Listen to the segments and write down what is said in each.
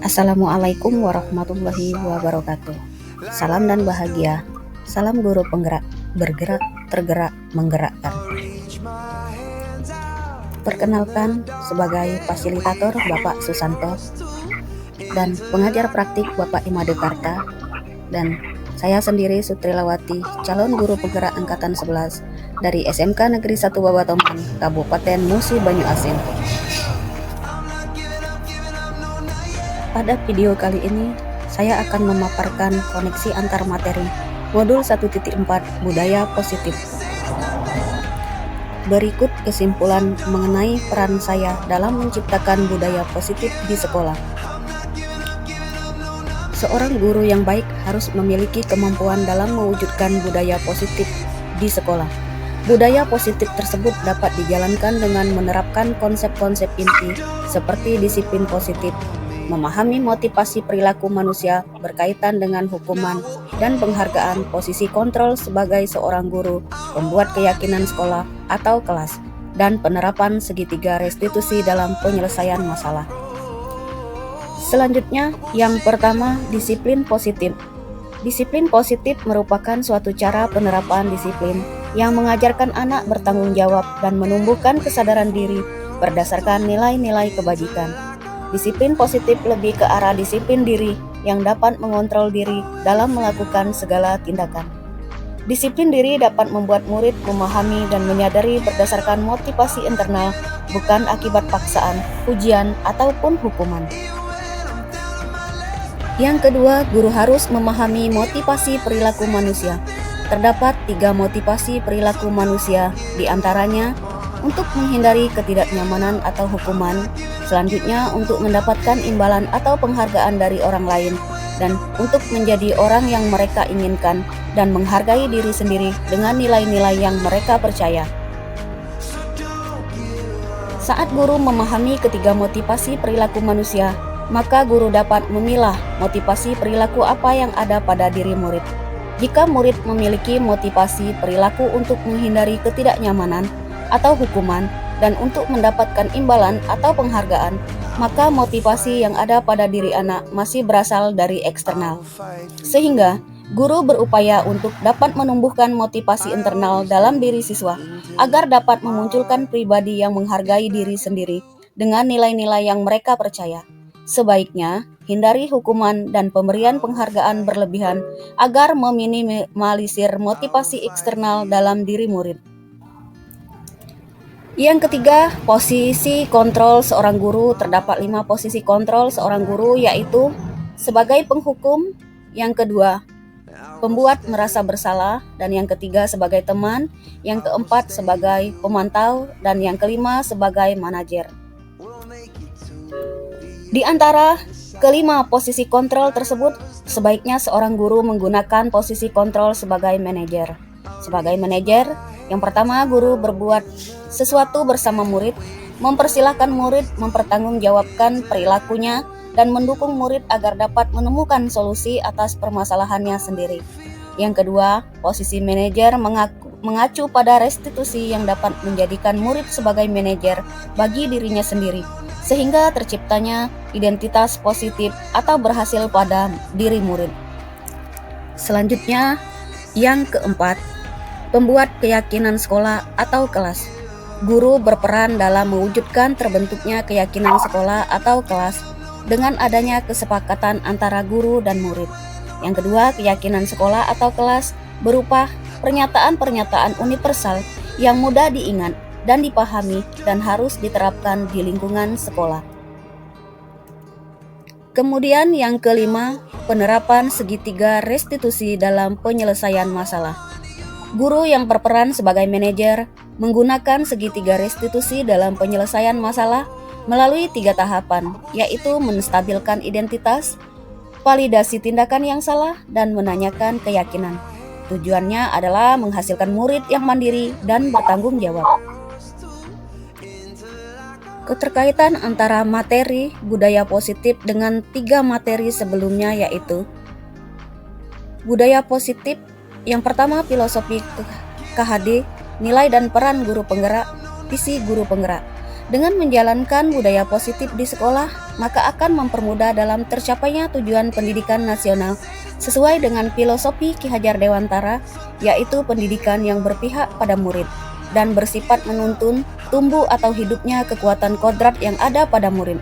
Assalamualaikum warahmatullahi wabarakatuh. Salam dan bahagia. Salam guru penggerak, bergerak, tergerak, menggerakkan. Perkenalkan, sebagai fasilitator Bapak Susanto dan pengajar praktik Bapak Imade Karta, dan saya sendiri Sutrilawati, calon guru penggerak angkatan 11 dari SMK Negeri 1 Babatoman, Kabupaten Musi Banyu Asin. Pada video kali ini, saya akan memaparkan koneksi antar materi modul 1.4 budaya positif. Berikut kesimpulan mengenai peran saya dalam menciptakan budaya positif di sekolah. Seorang guru yang baik harus memiliki kemampuan dalam mewujudkan budaya positif di sekolah. Budaya positif tersebut dapat dijalankan dengan menerapkan konsep-konsep inti seperti disiplin positif, memahami motivasi perilaku manusia berkaitan dengan hukuman dan penghargaan, posisi kontrol sebagai seorang guru, pembuat keyakinan sekolah atau kelas, dan penerapan segitiga restitusi dalam penyelesaian masalah. Selanjutnya, yang pertama, disiplin positif. Disiplin positif merupakan suatu cara penerapan disiplin yang mengajarkan anak bertanggung jawab dan menumbuhkan kesadaran diri berdasarkan nilai-nilai kebajikan. Disiplin positif lebih ke arah disiplin diri yang dapat mengontrol diri dalam melakukan segala tindakan. Disiplin diri dapat membuat murid memahami dan menyadari berdasarkan motivasi internal, bukan akibat paksaan, ujian, ataupun hukuman. Yang kedua, guru harus memahami motivasi perilaku manusia. Terdapat 3 motivasi perilaku manusia, diantaranya untuk menghindari ketidaknyamanan atau hukuman, selanjutnya untuk mendapatkan imbalan atau penghargaan dari orang lain, dan untuk menjadi orang yang mereka inginkan dan menghargai diri sendiri dengan nilai-nilai yang mereka percaya. Saat guru memahami ketiga motivasi perilaku manusia, maka guru dapat memilah motivasi perilaku apa yang ada pada diri murid. Jika murid memiliki motivasi perilaku untuk menghindari ketidaknyamanan atau hukuman dan untuk mendapatkan imbalan atau penghargaan, maka motivasi yang ada pada diri anak masih berasal dari eksternal. Sehingga guru berupaya untuk dapat menumbuhkan motivasi internal dalam diri siswa agar dapat memunculkan pribadi yang menghargai diri sendiri dengan nilai-nilai yang mereka percaya. Sebaiknya hindari hukuman dan pemberian penghargaan berlebihan agar meminimalisir motivasi eksternal dalam diri murid. Yang ketiga, posisi kontrol seorang guru. Terdapat 5 posisi kontrol seorang guru, yaitu sebagai penghukum, yang kedua, pembuat merasa bersalah, dan yang ketiga sebagai teman, yang keempat sebagai pemantau, dan yang kelima sebagai manajer. Di antara kelima posisi kontrol tersebut, sebaiknya seorang guru menggunakan posisi kontrol sebagai manajer. Sebagai manajer, yang pertama, guru berbuat sesuatu bersama murid, mempersilahkan murid mempertanggungjawabkan perilakunya, dan mendukung murid agar dapat menemukan solusi atas permasalahannya sendiri. Yang kedua, posisi manajer mengacu pada restitusi yang dapat menjadikan murid sebagai manajer bagi dirinya sendiri, sehingga terciptanya identitas positif atau berhasil pada diri murid. Selanjutnya, yang keempat, pembuat keyakinan sekolah atau kelas. Guru berperan dalam mewujudkan terbentuknya keyakinan sekolah atau kelas dengan adanya kesepakatan antara guru dan murid. Yang kedua, keyakinan sekolah atau kelas berupa pernyataan-pernyataan universal yang mudah diingat dan dipahami dan harus diterapkan di lingkungan sekolah. Kemudian yang kelima, penerapan segitiga restitusi dalam penyelesaian masalah. Guru yang berperan sebagai manajer menggunakan segitiga restitusi dalam penyelesaian masalah melalui 3 tahapan, yaitu menstabilkan identitas, validasi tindakan yang salah, dan menanyakan keyakinan. Tujuannya adalah menghasilkan murid yang mandiri dan bertanggung jawab. Keterkaitan antara materi budaya positif dengan 3 materi sebelumnya, yaitu budaya positif. Yang pertama, filosofi KHD, nilai dan peran guru penggerak, visi guru penggerak. Dengan menjalankan budaya positif di sekolah, maka akan mempermudah dalam tercapainya tujuan pendidikan nasional sesuai dengan filosofi Ki Hajar Dewantara, yaitu pendidikan yang berpihak pada murid dan bersifat menuntun tumbuh atau hidupnya kekuatan kodrat yang ada pada murid.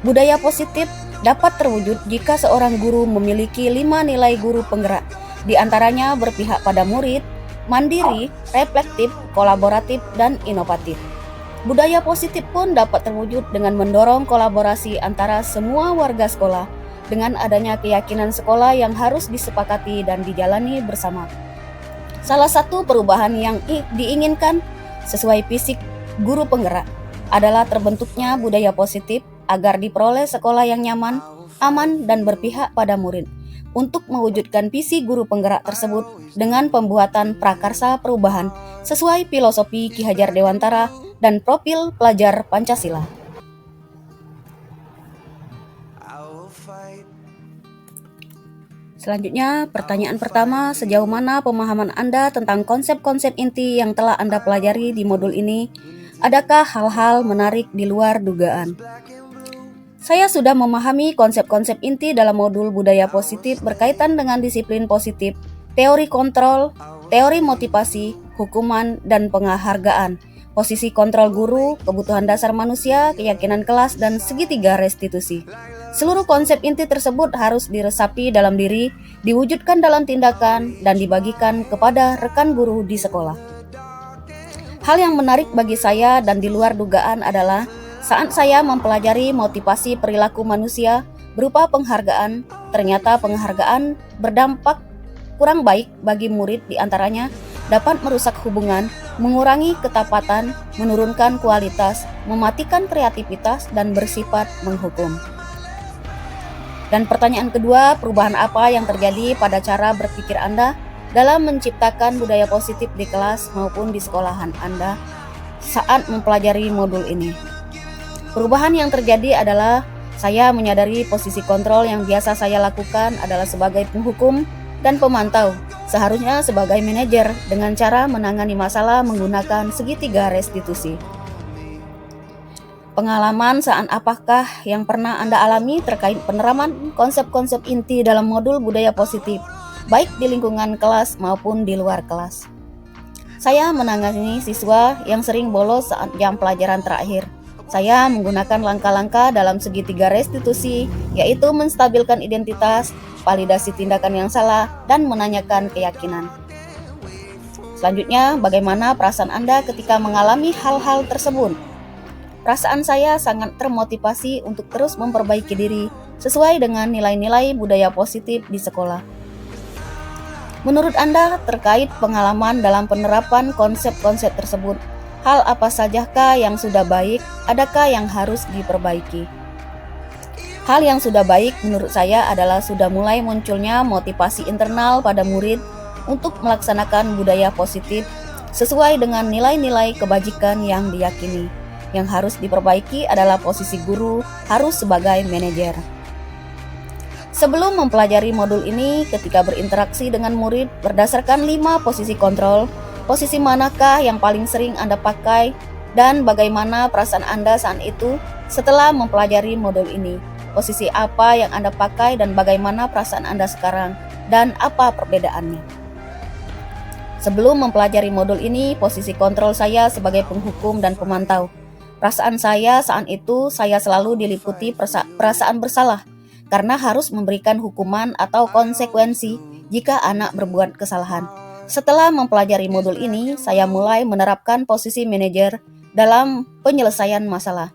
Budaya positif dapat terwujud jika seorang guru memiliki 5 nilai guru penggerak, di antaranya berpihak pada murid, mandiri, reflektif, kolaboratif, dan inovatif. Budaya positif pun dapat terwujud dengan mendorong kolaborasi antara semua warga sekolah dengan adanya keyakinan sekolah yang harus disepakati dan dijalani bersama. Salah satu perubahan yang diinginkan sesuai fisik guru penggerak adalah terbentuknya budaya positif agar diperoleh sekolah yang nyaman, aman, dan berpihak pada murid. Untuk mewujudkan visi guru penggerak tersebut dengan pembuatan prakarsa perubahan sesuai filosofi Ki Hajar Dewantara dan profil pelajar Pancasila. Selanjutnya, pertanyaan pertama, sejauh mana pemahaman Anda tentang konsep-konsep inti yang telah Anda pelajari di modul ini? Adakah hal-hal menarik di luar dugaan? Saya sudah memahami konsep-konsep inti dalam modul budaya positif berkaitan dengan disiplin positif, teori kontrol, teori motivasi, hukuman, dan penghargaan, posisi kontrol guru, kebutuhan dasar manusia, keyakinan kelas, dan segitiga restitusi. Seluruh konsep inti tersebut harus diresapi dalam diri, diwujudkan dalam tindakan, dan dibagikan kepada rekan guru di sekolah. Hal yang menarik bagi saya dan di luar dugaan adalah saat saya mempelajari motivasi perilaku manusia berupa penghargaan, ternyata penghargaan berdampak kurang baik bagi murid, diantaranya dapat merusak hubungan, mengurangi ketapatan, menurunkan kualitas, mematikan kreativitas, dan bersifat menghukum. Dan pertanyaan kedua, perubahan apa yang terjadi pada cara berpikir Anda dalam menciptakan budaya positif di kelas maupun di sekolahan Anda saat mempelajari modul ini? Perubahan yang terjadi adalah saya menyadari posisi kontrol yang biasa saya lakukan adalah sebagai penghukum dan pemantau, seharusnya sebagai manajer dengan cara menangani masalah menggunakan segitiga restitusi. Pengalaman saat apakah yang pernah Anda alami terkait penerapan konsep-konsep inti dalam modul budaya positif, baik di lingkungan kelas maupun di luar kelas? Saya menangani siswa yang sering bolos saat jam pelajaran terakhir. Saya menggunakan langkah-langkah dalam segitiga restitusi, yaitu menstabilkan identitas, validasi tindakan yang salah, dan menanyakan keyakinan. Selanjutnya, bagaimana perasaan Anda ketika mengalami hal-hal tersebut? Perasaan saya sangat termotivasi untuk terus memperbaiki diri sesuai dengan nilai-nilai budaya positif di sekolah. Menurut Anda terkait pengalaman dalam penerapan konsep-konsep tersebut, hal apa sajakah yang sudah baik, adakah yang harus diperbaiki? Hal yang sudah baik menurut saya adalah sudah mulai munculnya motivasi internal pada murid untuk melaksanakan budaya positif sesuai dengan nilai-nilai kebajikan yang diyakini. Yang harus diperbaiki adalah posisi guru harus sebagai manajer. Sebelum mempelajari modul ini, ketika berinteraksi dengan murid berdasarkan 5 posisi kontrol, posisi manakah yang paling sering Anda pakai dan bagaimana perasaan Anda saat itu setelah mempelajari modul ini? Posisi apa yang Anda pakai dan bagaimana perasaan Anda sekarang dan apa perbedaannya? Sebelum mempelajari modul ini, posisi kontrol saya sebagai penghukum dan pemantau. Perasaan saya saat itu saya selalu diliputi perasaan bersalah karena harus memberikan hukuman atau konsekuensi jika anak berbuat kesalahan. Setelah mempelajari modul ini, saya mulai menerapkan posisi manajer dalam penyelesaian masalah.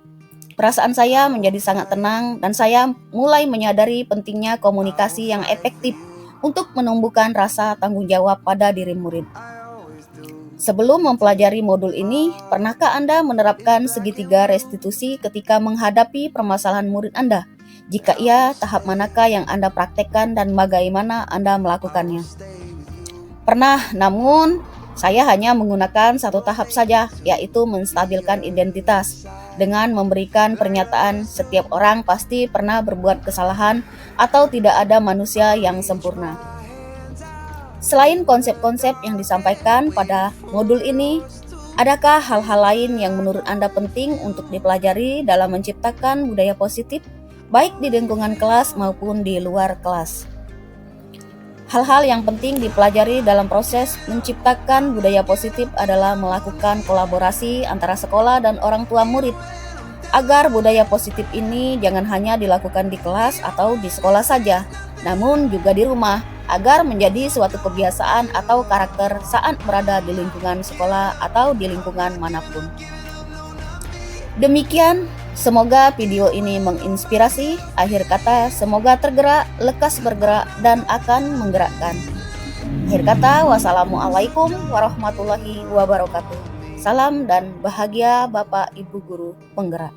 Perasaan saya menjadi sangat tenang dan saya mulai menyadari pentingnya komunikasi yang efektif untuk menumbuhkan rasa tanggung jawab pada diri murid. Sebelum mempelajari modul ini, pernahkah Anda menerapkan segitiga restitusi ketika menghadapi permasalahan murid Anda? Jika iya, tahap manakah yang Anda praktekkan dan bagaimana Anda melakukannya? Pernah, namun saya hanya menggunakan satu tahap saja, yaitu menstabilkan identitas dengan memberikan pernyataan setiap orang pasti pernah berbuat kesalahan atau tidak ada manusia yang sempurna. Selain konsep-konsep yang disampaikan pada modul ini, Adakah hal-hal lain yang menurut Anda penting untuk dipelajari dalam menciptakan budaya positif, baik di lingkungan kelas maupun di luar kelas? Hal-hal yang penting dipelajari dalam proses menciptakan budaya positif adalah melakukan kolaborasi antara sekolah dan orang tua murid, agar budaya positif ini jangan hanya dilakukan di kelas atau di sekolah saja, namun juga di rumah, agar menjadi suatu kebiasaan atau karakter saat berada di lingkungan sekolah atau di lingkungan manapun. Demikian, semoga video ini menginspirasi. Akhir kata, semoga tergerak, lekas bergerak, dan akan menggerakkan. Akhir kata, wassalamualaikum warahmatullahi wabarakatuh. Salam dan bahagia Bapak Ibu Guru Penggerak.